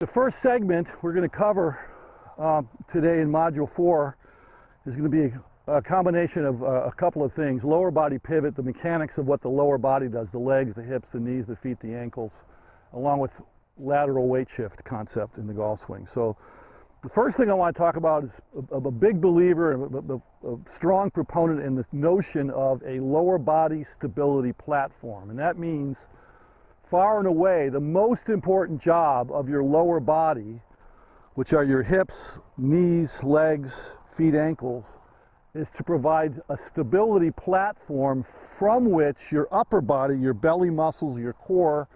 The first segment we're going to cover today in Module 4 is going to be a combination of a couple of things. Lower body pivot, the mechanics of what the lower body does, the legs, the hips, the knees, the feet, the ankles, along with lateral weight shift concept in the golf swing. So the first thing I want to talk about is a big believer, a strong proponent in the notion of a lower body stability platform. And that means far and away the most important job of your lower body, which are your hips, knees, legs, feet, ankles, is to provide a stability platform from which your upper body, your belly muscles, your core,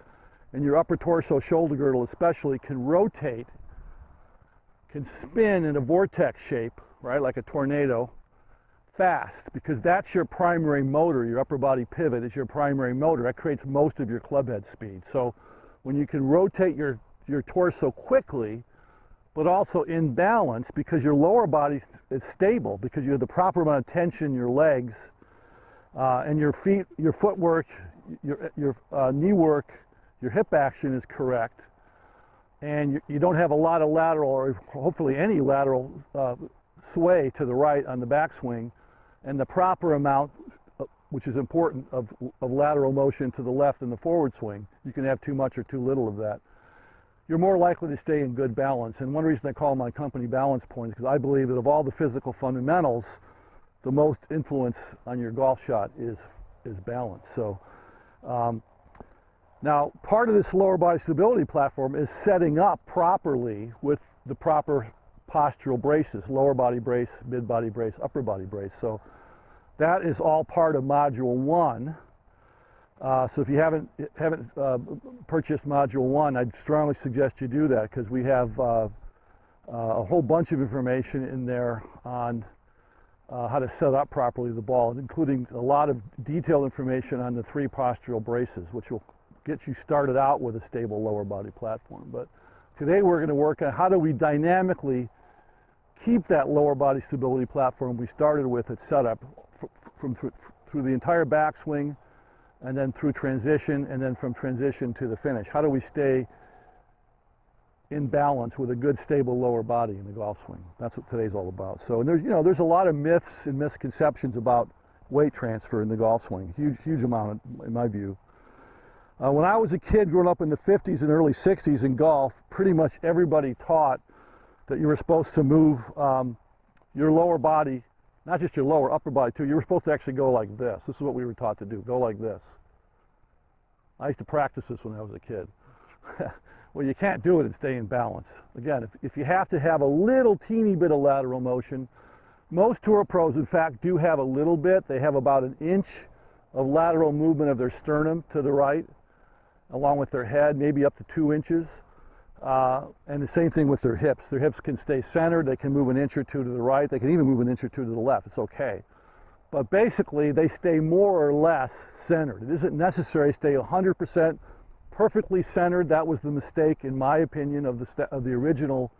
and your upper torso, shoulder girdle especially, can rotate, can spin in a vortex shape, right, like a tornado, fast, because that's your primary motor. Your upper body pivot is your primary motor. That creates most of your club head speed. So when you can rotate your torso quickly, but also in balance, because your lower body is stable, because you have the proper amount of tension in your legs, and your feet, your footwork, your knee work, your hip action is correct, and you don't have a lot of lateral, or hopefully any lateral sway to the right on the backswing, and the proper amount, which is important, of lateral motion to the left in the forward swing. You can have too much or too little of that. You're more likely to stay in good balance. And one reason I call my company Balance Point is because I believe that of all the physical fundamentals, the most influence on your golf shot is balance. So now part of this lower body stability platform is setting up properly with the proper postural braces, lower body brace, mid body brace, upper body brace. So that is all part of Module 1. So if you haven't purchased Module 1, I'd strongly suggest you do that, because we have a whole bunch of information in there on how to set up properly the ball, including a lot of detailed information on the 3 postural braces, which will get you started out with a stable lower body platform. But today we're going to work on how do we dynamically keep that lower body stability platform we started with at setup through the entire backswing, and then through transition, and then from transition to the finish. How do we stay in balance with a good, stable lower body in the golf swing? That's what today's all about. So, and there's a lot of myths and misconceptions about weight transfer in the golf swing. Huge amount, in my view. When I was a kid growing up in the 50s and early 60s in golf, pretty much everybody taught that you were supposed to move your lower body, not just your lower, upper body too. You were supposed to actually go like this. This is what we were taught to do, go like this. I used to practice this when I was a kid. Well, you can't do it and stay in balance. Again, if you have to have a little teeny bit of lateral motion, most tour pros, in fact, do have a little bit. They have about an inch of lateral movement of their sternum to the right, along with their head, maybe up to 2 inches. And the same thing with their hips. Their hips can stay centered. They can move an inch or 2 to the right. They can even move an inch or 2 to the left. It's okay. But basically, they stay more or less centered. It isn't necessary to stay 100% perfectly centered. That was the mistake, in my opinion, of the original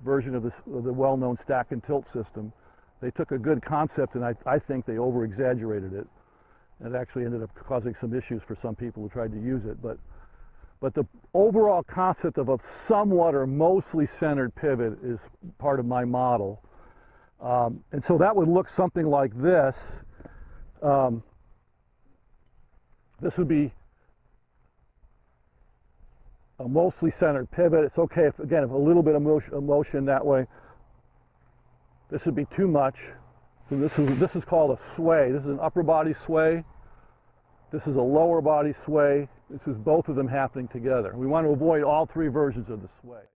version of the well-known stack and tilt system. They took a good concept, and I think they over-exaggerated it. And it actually ended up causing some issues for some people who tried to use it. But the overall concept of a somewhat or mostly centered pivot is part of my model. And so that would look something like this. This would be a mostly centered pivot. It's okay if, again, if a little bit of motion that way. This would be too much. So this is called a sway. This is an upper body sway. This is a lower body sway. This is both of them happening together. We want to avoid all 3 versions of the sway.